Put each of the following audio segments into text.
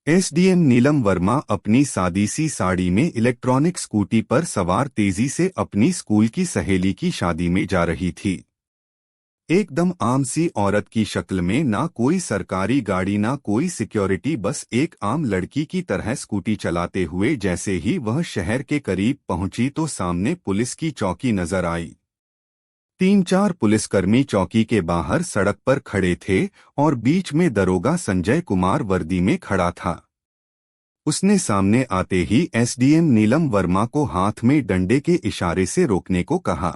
SDM Neelam Verma अपनी सादी सी साड़ी में इलेक्ट्रॉनिक स्कूटी पर सवार तेजी से अपनी स्कूल की सहेली की शादी में जा रही थी। एकदम आम सी औरत की शक्ल में, ना कोई सरकारी गाड़ी ना कोई सिक्योरिटी, बस एक आम लड़की की तरह स्कूटी चलाते हुए जैसे ही वह शहर के करीब पहुंची तो सामने पुलिस की चौकी नजर आई। 3-4 पुलिसकर्मी चौकी के बाहर सड़क पर खड़े थे और बीच में दरोगा संजय कुमार वर्दी में खड़ा था। उसने सामने आते ही एसडीएम नीलम वर्मा को हाथ में डंडे के इशारे से रोकने को कहा,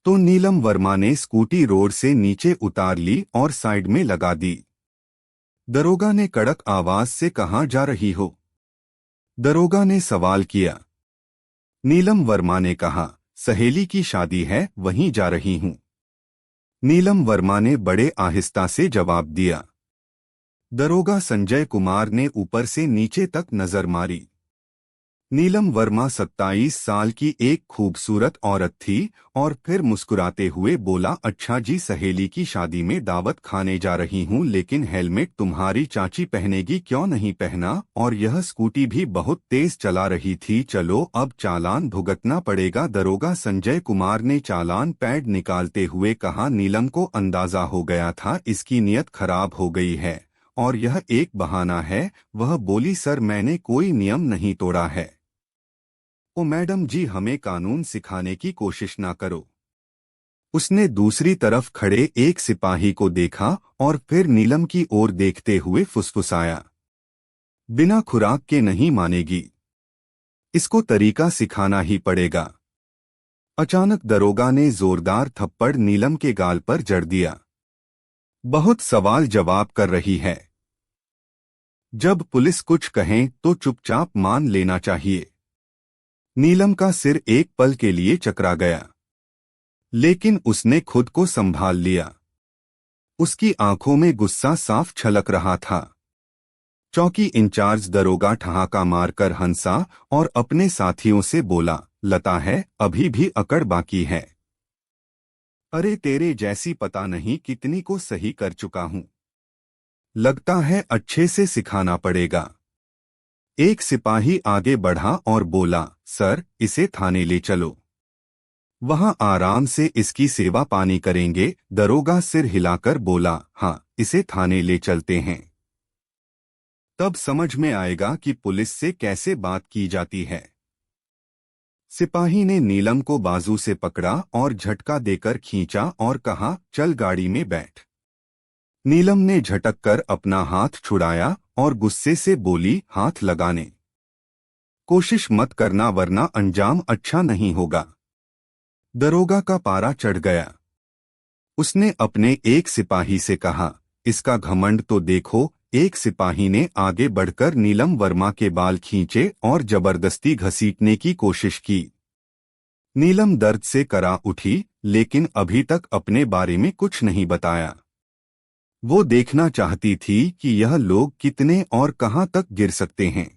तो नीलम वर्मा ने स्कूटी रोड से नीचे उतार ली और साइड में लगा दी। दरोगा ने कड़क आवाज से, कहाँ जा रही हो? दरोगा ने सवाल किया। नीलम वर्मा ने कहा, सहेली की शादी है, वहीं जा रही हूं। नीलम वर्मा ने बड़े आहिस्ता से जवाब दिया। दरोगा संजय कुमार ने ऊपर से नीचे तक नजर मारी। नीलम वर्मा 27 साल की एक खूबसूरत औरत थी और फिर मुस्कुराते हुए बोला, अच्छा जी, सहेली की शादी में दावत खाने जा रही हूं, लेकिन हेलमेट तुम्हारी चाची पहनेगी, क्यों नहीं पहना? और यह स्कूटी भी बहुत तेज चला रही थी, चलो अब चालान भुगतना पड़ेगा। दरोगा संजय कुमार ने चालान पैड निकालते हुए कहा। नीलम को अंदाजा हो गया था इसकी नीयत खराब हो गई है और यह एक बहाना है। वह बोली, सर मैंने कोई नियम नहीं तोड़ा है। ओ मैडम जी, हमें कानून सिखाने की कोशिश ना करो। उसने दूसरी तरफ खड़े एक सिपाही को देखा और फिर नीलम की ओर देखते हुए फुसफुसाया, बिना खुराक के नहीं मानेगी, इसको तरीका सिखाना ही पड़ेगा। अचानक दरोगा ने जोरदार थप्पड़ नीलम के गाल पर जड़ दिया। बहुत सवाल जवाब कर रही है। जब पुलिस कुछ कहे तो चुपचाप मान लेना चाहिए। नीलम का सिर एक पल के लिए चकरा गया, लेकिन उसने खुद को संभाल लिया। उसकी आंखों में गुस्सा साफ छलक रहा था। चौकी इंचार्ज दरोगा ठहाका मारकर हंसा और अपने साथियों से बोला, लता है, अभी भी अकड़ बाकी है। अरे तेरे जैसी पता नहीं कितनी को सही कर चुका हूं। लगता है अच्छे से सिखाना पड़ेगा। एक सिपाही आगे बढ़ा और बोला, सर इसे थाने ले चलो, वहां आराम से इसकी सेवा पानी करेंगे। दरोगा सिर हिलाकर बोला, हाँ इसे थाने ले चलते हैं, तब समझ में आएगा कि पुलिस से कैसे बात की जाती है। सिपाही ने नीलम को बाजू से पकड़ा और झटका देकर खींचा और कहा, चल गाड़ी में बैठ। नीलम ने झटक कर अपना हाथ छुड़ाया और गुस्से से बोली, हाथ लगाने कोशिश मत करना वरना अंजाम अच्छा नहीं होगा। दरोगा का पारा चढ़ गया। उसने अपने एक सिपाही से कहा, इसका घमंड तो देखो। एक सिपाही ने आगे बढ़कर नीलम वर्मा के बाल खींचे और जबरदस्ती घसीटने की कोशिश की। नीलम दर्द से करा उठी, लेकिन अभी तक अपने बारे में कुछ नहीं बताया। वो देखना चाहती थी कि यह लोग कितने और कहां तक गिर सकते हैं।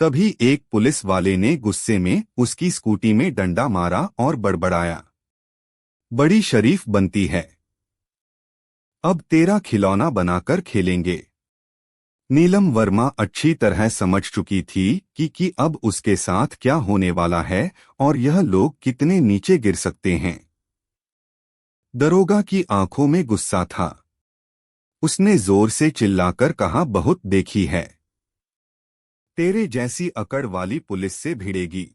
तभी एक पुलिस वाले ने गुस्से में उसकी स्कूटी में डंडा मारा और बड़बड़ाया, बड़ी शरीफ बनती है, अब तेरा खिलौना बनाकर खेलेंगे। नीलम वर्मा अच्छी तरह समझ चुकी थी कि अब उसके साथ क्या होने वाला है और यह लोग कितने नीचे गिर सकते हैं। दरोगा की आंखों में गुस्सा था। उसने जोर से चिल्लाकर कहा, बहुत देखी है, तेरे जैसी अकड़ वाली पुलिस से भिड़ेगी,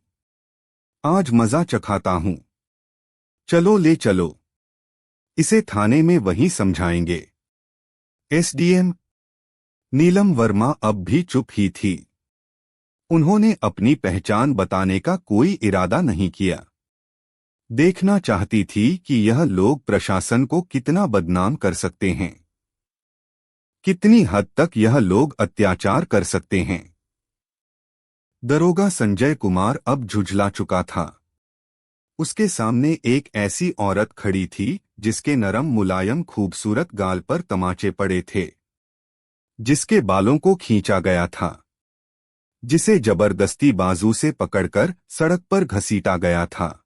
आज मजा चखाता हूं, चलो ले चलो, इसे थाने में वहीं समझाएंगे। एसडीएम नीलम वर्मा अब भी चुप ही थी। उन्होंने अपनी पहचान बताने का कोई इरादा नहीं किया। देखना चाहती थी कि यह लोग प्रशासन को कितना बदनाम कर सकते हैं, कितनी हद तक यह लोग अत्याचार कर सकते हैं। दरोगा संजय कुमार अब झुंझला चुका था। उसके सामने एक ऐसी औरत खड़ी थी जिसके नरम मुलायम खूबसूरत गाल पर तमाचे पड़े थे, जिसके बालों को खींचा गया था, जिसे जबरदस्ती बाजू से पकड़कर सड़क पर घसीटा गया था।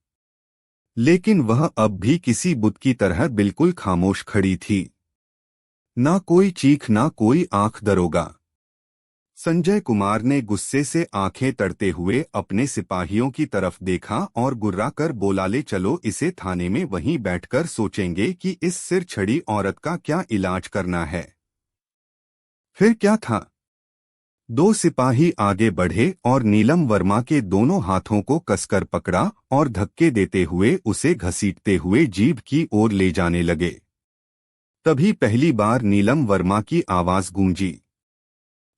लेकिन वह अब भी किसी बुत की तरह बिल्कुल खामोश खड़ी थी। ना कोई चीख ना कोई आंख। दरोगा संजय कुमार ने गुस्से से आंखें तरते हुए अपने सिपाहियों की तरफ देखा और गुर्रा कर बोला, ले चलो इसे थाने में, वहीं बैठकर सोचेंगे कि इस सिर छड़ी औरत का क्या इलाज करना है। फिर क्या था? दो सिपाही आगे बढ़े और नीलम वर्मा के दोनों हाथों को कसकर पकड़ा और धक्के देते हुए उसे घसीटते हुए जीभ की ओर ले जाने लगे। तभी पहली बार नीलम वर्मा की आवाज गूंजी।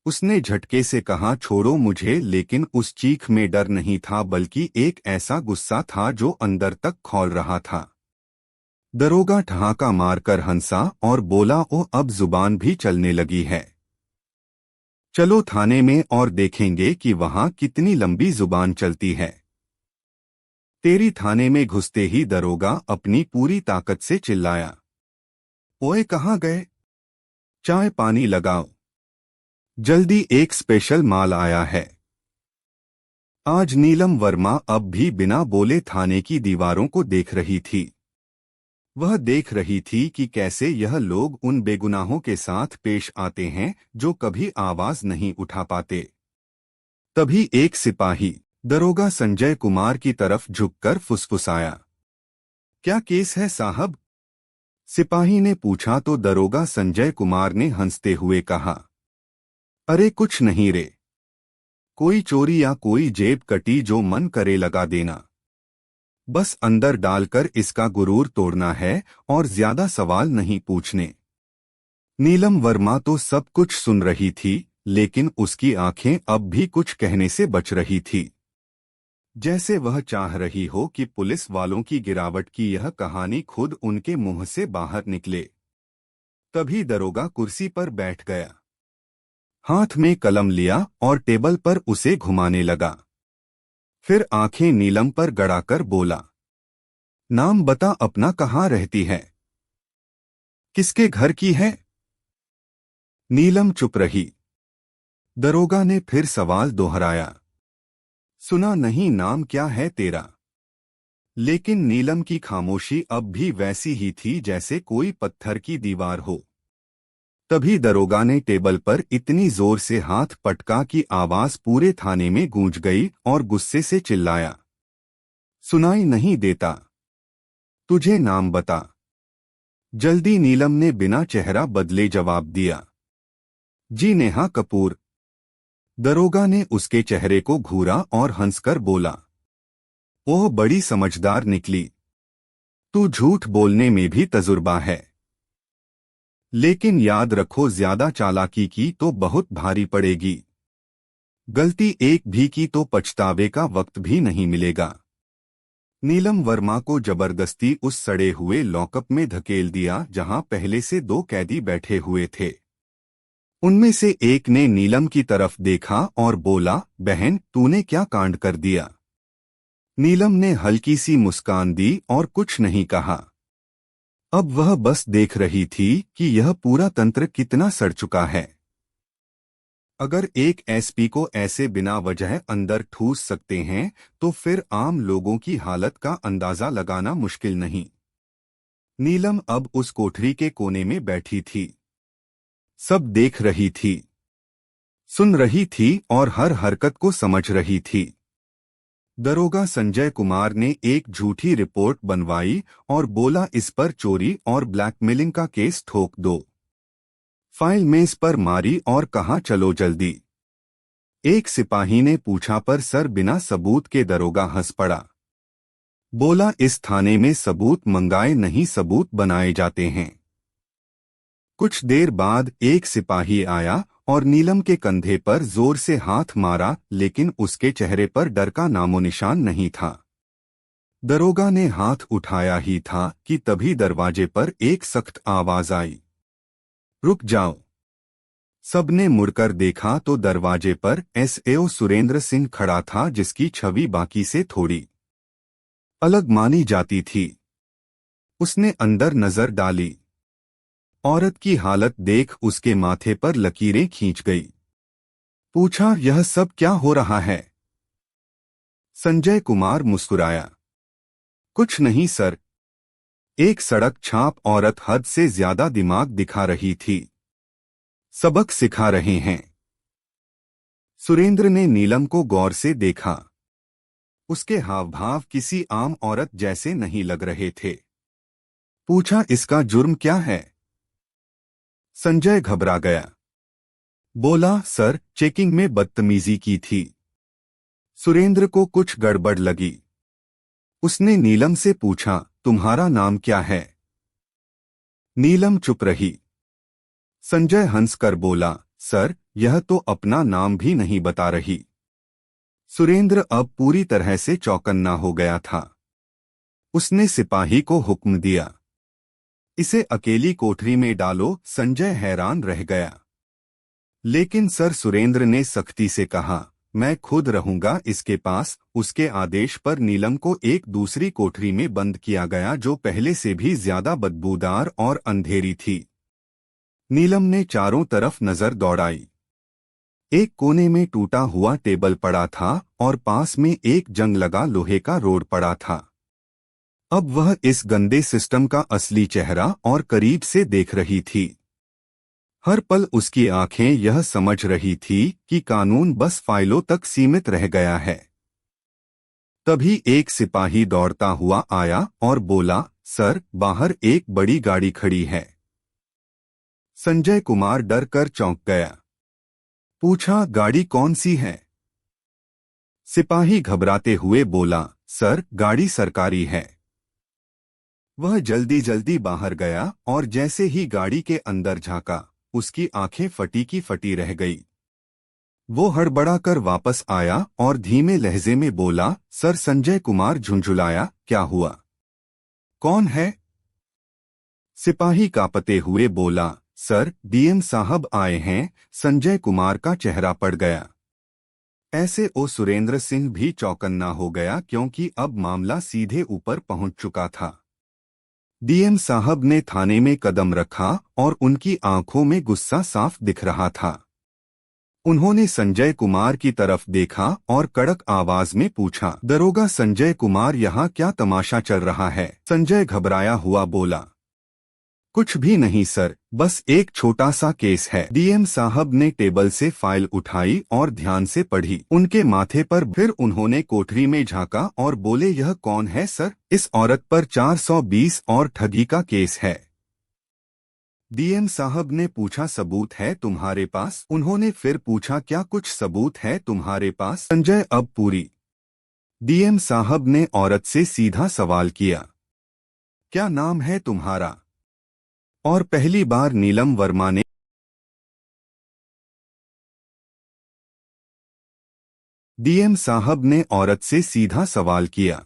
उसने झटके से कहा, छोड़ो मुझे, लेकिन उस चीख में डर नहीं था बल्कि एक ऐसा गुस्सा था जो अंदर तक खौल रहा था। दरोगा ठहाका मारकर हंसा और बोला, ओ अब जुबान भी चलने लगी है। चलो थाने में और देखेंगे कि वहां कितनी लंबी जुबान चलती है। तेरी थाने में घुसते ही दरोगा अपनी पूरी ताकत से चिल्लाया, ओए कहाँ गए? चाय पानी लगाओ, जल्दी एक स्पेशल माल आया है। आज नीलम वर्मा अब भी बिना बोले थाने की दीवारों को देख रही थी। वह देख रही थी कि कैसे यह लोग उन बेगुनाहों के साथ पेश आते हैं जो कभी आवाज नहीं उठा पाते। तभी एक सिपाही दरोगा संजय कुमार की तरफ झुककर फुसफुसाया, क्या केस है साहब? सिपाही ने पूछा तो दरोगा संजय कुमार ने हंसते हुए कहा, अरे कुछ नहीं रे, कोई चोरी या कोई जेब कटी, जो मन करे लगा देना। बस अंदर डालकर इसका गुरूर तोड़ना है और ज्यादा सवाल नहीं पूछने। नीलम वर्मा तो सब कुछ सुन रही थी, लेकिन उसकी आंखें अब भी कुछ कहने से बच रही थी। जैसे वह चाह रही हो कि पुलिस वालों की गिरावट की यह कहानी खुद उनके मुंह से बाहर निकले। तभी दरोगा कुर्सी पर बैठ गया, हाथ में कलम लिया और टेबल पर उसे घुमाने लगा। फिर आंखें नीलम पर गड़ाकर बोला, नाम बता अपना, कहाँ रहती है, किसके घर की है? नीलम चुप रही। दरोगा ने फिर सवाल दोहराया, सुना नहीं नाम क्या है तेरा? लेकिन नीलम की खामोशी अब भी वैसी ही थी जैसे कोई पत्थर की दीवार हो। तभी दरोगा ने टेबल पर इतनी जोर से हाथ पटका कि आवाज पूरे थाने में गूंज गई और गुस्से से चिल्लाया, सुनाई नहीं देता? तुझे नाम बता जल्दी। नीलम ने बिना चेहरा बदले जवाब दिया, जी नेहा कपूर। दरोगा ने उसके चेहरे को घूरा और हंसकर बोला, ओह बड़ी समझदार निकली, तू झूठ बोलने में भी तजुर्बा है। लेकिन याद रखो, ज्यादा चालाकी की तो बहुत भारी पड़ेगी। गलती एक भी की तो पछतावे का वक्त भी नहीं मिलेगा। नीलम वर्मा को जबरदस्ती उस सड़े हुए लॉकअप में धकेल दिया जहां पहले से दो कैदी बैठे हुए थे। उनमें से एक ने नीलम की तरफ देखा और बोला, बहन तूने क्या कांड कर दिया? नीलम ने हल्की सी मुस्कान दी और कुछ नहीं कहा। अब वह बस देख रही थी कि यह पूरा तंत्र कितना सड़ चुका है। अगर एक एसपी को ऐसे बिना वजह अंदर ठूस सकते हैं तो फिर आम लोगों की हालत का अंदाजा लगाना मुश्किल नहीं। नीलम अब उस कोठरी के कोने में बैठी थी। सब देख रही थी, सुन रही थी और हर हरकत को समझ रही थी। दरोगा संजय कुमार ने एक झूठी रिपोर्ट बनवाई और बोला, इस पर चोरी और ब्लैकमेलिंग का केस ठोक दो। फाइल मेज पर मारी और कहा, चलो जल्दी। एक सिपाही ने पूछा, पर सर बिना सबूत के? दरोगा हंस पड़ा, बोला, इस थाने में सबूत मंगाए नहीं, सबूत बनाए जाते हैं। कुछ देर बाद एक सिपाही आया और नीलम के कंधे पर जोर से हाथ मारा, लेकिन उसके चेहरे पर डर का नामोनिशान नहीं था। दरोगा ने हाथ उठाया ही था कि तभी दरवाजे पर एक सख्त आवाज आई, रुक जाओ। सबने मुड़कर देखा तो दरवाजे पर एसएओ सुरेंद्र सिंह खड़ा था, जिसकी छवि बाकी से थोड़ी अलग मानी जाती थी। उसने अंदर नजर डाली। औरत की हालत देख उसके माथे पर लकीरें खींच गई। पूछा, यह सब क्या हो रहा है? संजय कुमार मुस्कुराया, कुछ नहीं सर। एक सड़क छाप औरत हद से ज्यादा दिमाग दिखा रही थी। सबक सिखा रहे हैं। सुरेंद्र ने नीलम को गौर से देखा। उसके हाव भाव किसी आम औरत जैसे नहीं लग रहे थे। पूछा, इसका जुर्म क्या है? संजय घबरा गया। बोला, सर, चेकिंग में बदतमीजी की थी। सुरेंद्र को कुछ गड़बड़ लगी। उसने नीलम से पूछा, तुम्हारा नाम क्या है? नीलम चुप रही। संजय हंसकर बोला, सर, यह तो अपना नाम भी नहीं बता रही। सुरेंद्र अब पूरी तरह से चौकन्ना हो गया था। उसने सिपाही को हुक्म दिया, इसे अकेली कोठरी में डालो। संजय हैरान रह गया। लेकिन सर, सुरेंद्र ने सख्ती से कहा, मैं खुद रहूंगा इसके पास। उसके आदेश पर नीलम को एक दूसरी कोठरी में बंद किया गया जो पहले से भी ज्यादा बदबूदार और अंधेरी थी। नीलम ने चारों तरफ नजर दौड़ाई। एक कोने में टूटा हुआ टेबल पड़ा था और पास में एक जंग लगा लोहे का रोड पड़ा था। अब वह इस गंदे सिस्टम का असली चेहरा और करीब से देख रही थी। हर पल उसकी आंखें यह समझ रही थी कि कानून बस फाइलों तक सीमित रह गया है। तभी एक सिपाही दौड़ता हुआ आया और बोला, सर, बाहर एक बड़ी गाड़ी खड़ी है। संजय कुमार डर कर चौंक गया। पूछा, गाड़ी कौन सी है? सिपाही घबराते हुए बोला, सर, गाड़ी सरकारी है। वह जल्दी जल्दी बाहर गया और जैसे ही गाड़ी के अंदर झांका, उसकी आंखें फटी की फटी रह गई। वो हड़बड़ाकर वापस आया और धीमे लहजे में बोला, सर। संजय कुमार झुंझुलाया, क्या हुआ? कौन है? सिपाही कांपते हुए बोला, सर, डीएम साहब आए हैं। संजय कुमार का चेहरा पड़ गया। ऐसे सुरेंद्र सिंह भी चौकन्ना हो गया क्योंकि अब मामला सीधे ऊपर पहुंच चुका था। डीएम साहब ने थाने में कदम रखा और उनकी आंखों में गुस्सा साफ दिख रहा था। उन्होंने संजय कुमार की तरफ देखा और कड़क आवाज में पूछा, दरोगा संजय कुमार, यहाँ क्या तमाशा चल रहा है? संजय घबराया हुआ बोला, कुछ भी नहीं सर, बस एक छोटा सा केस है। डीएम साहब ने टेबल से फाइल उठाई और ध्यान से पढ़ी। उनके माथे पर फिर उन्होंने कोठरी में झांका और बोले, यह कौन है सर? इस औरत पर 420 और ठगी का केस है। डीएम साहब ने पूछा, सबूत है तुम्हारे पास? उन्होंने फिर पूछा, क्या कुछ सबूत है तुम्हारे पास? संजय अब पूरी। डीएम साहब ने औरत से सीधा सवाल किया, क्या नाम है तुम्हारा? और पहली बार नीलम वर्मा ने डीएम साहब ने औरत से सीधा सवाल किया,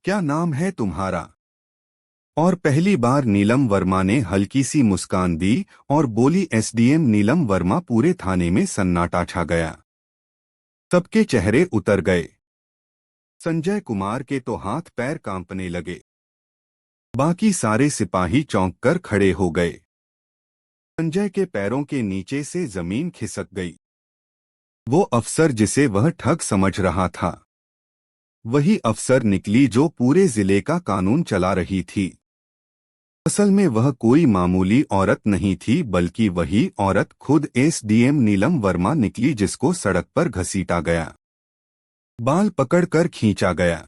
क्या नाम है तुम्हारा? और पहली बार नीलम वर्मा ने हल्की सी मुस्कान दी और बोली, एसडीएम नीलम वर्मा। पूरे थाने में सन्नाटा छा गया। सबके चेहरे उतर गए। संजय कुमार के तो हाथ पैर कांपने लगे। बाकी सारे सिपाही चौंक कर खड़े हो गए। संजय के पैरों के नीचे से जमीन खिसक गई। वो अफसर जिसे वह ठग समझ रहा था, वही अफसर निकली जो पूरे जिले का कानून चला रही थी। असल में वह कोई मामूली औरत नहीं थी, बल्कि वही औरत खुद एसडीएम नीलम वर्मा निकली, जिसको सड़क पर घसीटा गया, बाल पकड़कर खींचा गया,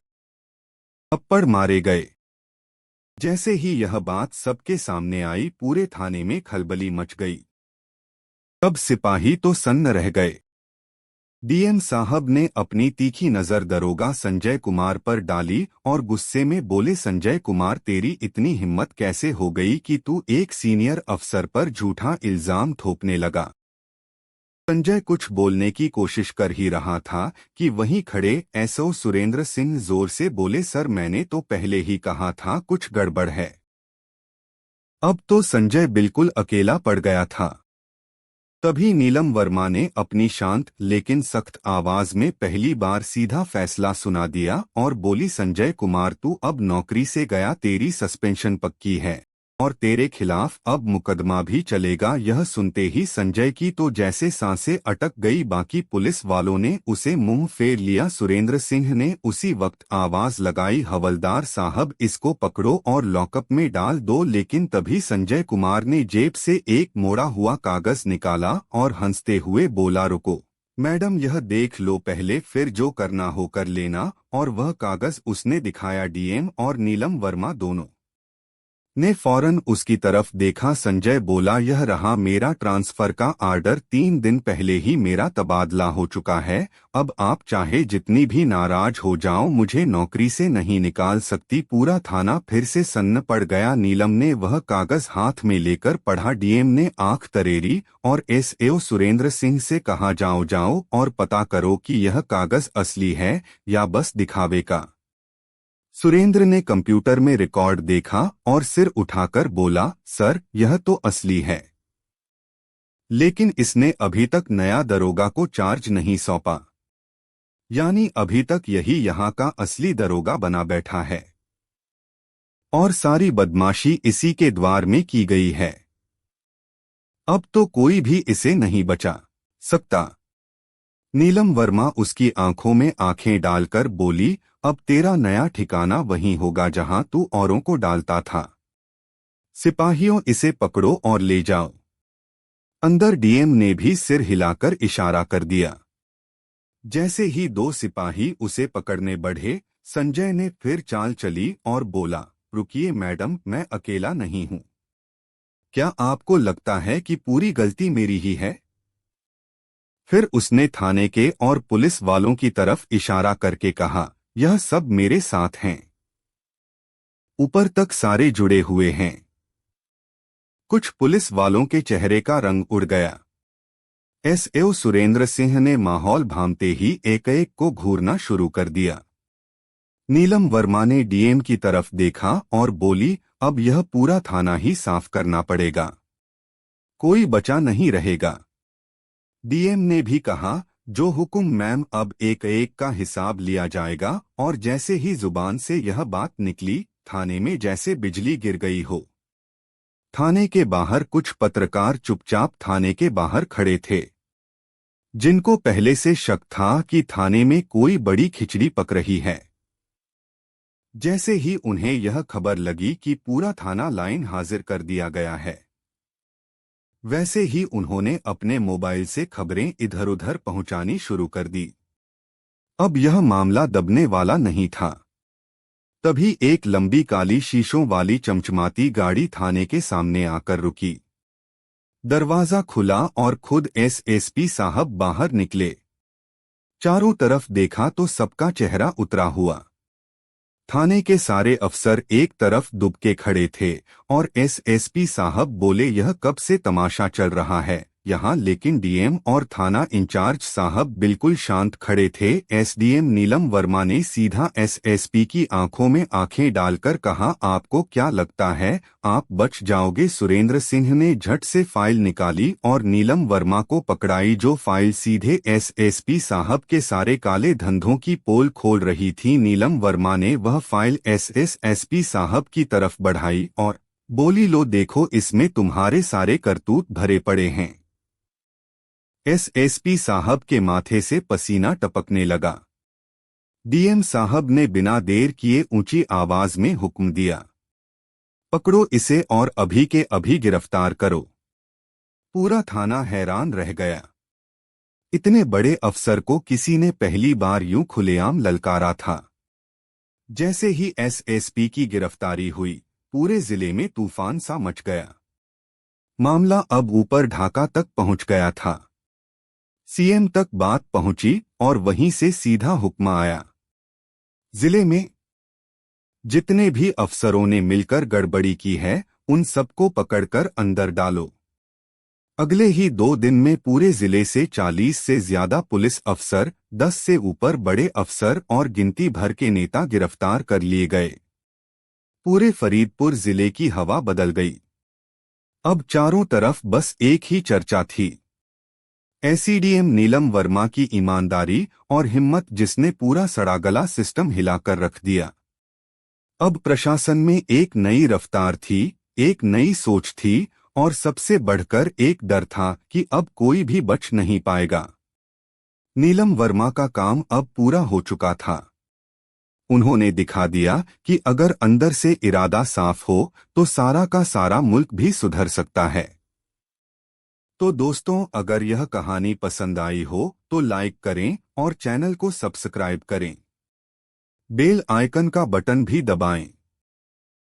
थप्पड़ मारे गए। जैसे ही यह बात सबके सामने आई, पूरे थाने में खलबली मच गई। सब सिपाही तो सन्न रह गए। डीएम साहब ने अपनी तीखी नजर दरोगा संजय कुमार पर डाली और गुस्से में बोले, संजय कुमार, तेरी इतनी हिम्मत कैसे हो गई कि तू एक सीनियर अफसर पर झूठा इल्जाम थोपने लगा? संजय कुछ बोलने की कोशिश कर ही रहा था कि वहीं खड़े एसओ सुरेंद्र सिंह जोर से बोले, सर, मैंने तो पहले ही कहा था कुछ गड़बड़ है। अब तो संजय बिल्कुल अकेला पड़ गया था। तभी नीलम वर्मा ने अपनी शांत लेकिन सख्त आवाज में पहली बार सीधा फैसला सुना दिया और बोली, संजय कुमार, तू अब नौकरी से गया, तेरी सस्पेंशन पक्की है और तेरे खिलाफ अब मुकदमा भी चलेगा। यह सुनते ही संजय की तो जैसे सांसें अटक गई। बाकी पुलिस वालों ने उसे मुंह फेर लिया। सुरेंद्र सिंह ने उसी वक्त आवाज लगाई, हवलदार साहब, इसको पकड़ो और लॉकअप में डाल दो। लेकिन तभी संजय कुमार ने जेब से एक मोड़ा हुआ कागज निकाला और हंसते हुए बोला, रुको, मैडम यह देख लो पहले, फिर जो करना हो कर लेना। और वह कागज उसने दिखाया। डीएम और नीलम वर्मा दोनों ने फौरन उसकी तरफ देखा। संजय बोला, यह रहा मेरा ट्रांसफर का आर्डर। 3 दिन पहले ही मेरा तबादला हो चुका है। अब आप चाहे जितनी भी नाराज हो जाओ, मुझे नौकरी से नहीं निकाल सकती। पूरा थाना फिर से सन्न पड़ गया। नीलम ने वह कागज हाथ में लेकर पढ़ा। डीएम ने आंख तरेरी और एसएओ सुरेंद्र सिंह से कहा, जाओ जाओ और पता करो कि यह कागज असली है या बस दिखावे का। सुरेंद्र ने कंप्यूटर में रिकॉर्ड देखा और सिर उठाकर बोला, सर यह तो असली है, लेकिन इसने अभी तक नया दरोगा को चार्ज नहीं सौंपा। यानी अभी तक यही यहाँ का असली दरोगा बना बैठा है और सारी बदमाशी इसी के द्वार में की गई है। अब तो कोई भी इसे नहीं बचा सकता। नीलम वर्मा उसकी आंखों में आंखें डालकर बोली, अब तेरा नया ठिकाना वहीं होगा जहां तू औरों को डालता था। सिपाहियों, इसे पकड़ो और ले जाओ अंदर। डीएम ने भी सिर हिलाकर इशारा कर दिया। जैसे ही 2 सिपाही उसे पकड़ने बढ़े, संजय ने फिर चाल चली और बोला, रुकिए मैडम, मैं अकेला नहीं हूं। क्या आपको लगता है कि पूरी गलती मेरी ही है? फिर उसने थाने के और पुलिस वालों की तरफ इशारा करके कहा, यह सब मेरे साथ हैं। ऊपर तक सारे जुड़े हुए हैं। कुछ पुलिस वालों के चेहरे का रंग उड़ गया। एसएओ सुरेंद्र सिंह ने माहौल भांपते ही एक एक को घूरना शुरू कर दिया। नीलम वर्मा ने डीएम की तरफ देखा और बोली, अब यह पूरा थाना ही साफ करना पड़ेगा, कोई बचा नहीं रहेगा। डीएम ने भी कहा, जो हुकुम मैम, अब एक एक का हिसाब लिया जाएगा। और जैसे ही जुबान से यह बात निकली, थाने में जैसे बिजली गिर गई हो। थाने के बाहर कुछ पत्रकार चुपचाप थाने के बाहर खड़े थे, जिनको पहले से शक था कि थाने में कोई बड़ी खिचड़ी पक रही है। जैसे ही उन्हें यह खबर लगी कि पूरा थाना लाइन हाजिर कर दिया गया है, वैसे ही उन्होंने अपने मोबाइल से खबरें इधर उधर पहुंचानी शुरू कर दी। अब यह मामला दबने वाला नहीं था। तभी एक लंबी काली शीशों वाली चमचमाती गाड़ी थाने के सामने आकर रुकी। दरवाजा खुला और खुद एसएसपी साहब बाहर निकले। चारों तरफ देखा तो सबका चेहरा उतरा हुआ। थाने के सारे अफसर एक तरफ दुबके खड़े थे और एसएसपी साहब बोले, यह कब से तमाशा चल रहा है यहाँ? लेकिन डीएम और थाना इंचार्ज साहब बिल्कुल शांत खड़े थे। एसडीएम नीलम वर्मा ने सीधा एसएसपी की आंखों में आंखें डालकर कहा, आपको क्या लगता है आप बच जाओगे? सुरेंद्र सिंह ने झट से फाइल निकाली और नीलम वर्मा को पकड़ाई। जो फाइल सीधे एसएसपी साहब के सारे काले धंधों की पोल खोल रही थी। नीलम वर्मा ने वह फाइल एसएसपी साहब की तरफ बढ़ाई और बोली, लो देखो, इसमें तुम्हारे सारे करतूत भरे पड़े हैं। एसएसपी साहब के माथे से पसीना टपकने लगा। डीएम साहब ने बिना देर किए ऊंची आवाज में हुक्म दिया, पकड़ो इसे और अभी के अभी गिरफ्तार करो। पूरा थाना हैरान रह गया। इतने बड़े अफसर को किसी ने पहली बार यूं खुलेआम ललकारा था। जैसे ही एसएसपी की गिरफ्तारी हुई, पूरे जिले में तूफान सा मच गया। मामला अब ऊपर ढाका तक पहुंच गया था। सीएम तक बात पहुंची और वहीं से सीधा हुक्म आया, जिले में जितने भी अफसरों ने मिलकर गड़बड़ी की है, उन सबको पकड़कर अंदर डालो। अगले ही 2 दिन में पूरे जिले से 40 से ज्यादा पुलिस अफसर, 10 से ऊपर बड़े अफसर और गिनती भर के नेता गिरफ्तार कर लिए गए। पूरे फरीदपुर जिले की हवा बदल गई। अब चारों तरफ बस एक ही चर्चा थी, एसडीएम नीलम वर्मा की ईमानदारी और हिम्मत, जिसने पूरा सड़ागला सिस्टम हिलाकर रख दिया। अब प्रशासन में एक नई रफ्तार थी, एक नई सोच थी और सबसे बढ़कर एक डर था कि अब कोई भी बच नहीं पाएगा। नीलम वर्मा का काम अब पूरा हो चुका था। उन्होंने दिखा दिया कि अगर अंदर से इरादा साफ हो तो सारा का सारा मुल्क भी सुधर सकता है। तो दोस्तों, अगर यह कहानी पसंद आई हो तो लाइक करें और चैनल को सब्सक्राइब करें। बेल आइकन का बटन भी दबाएं।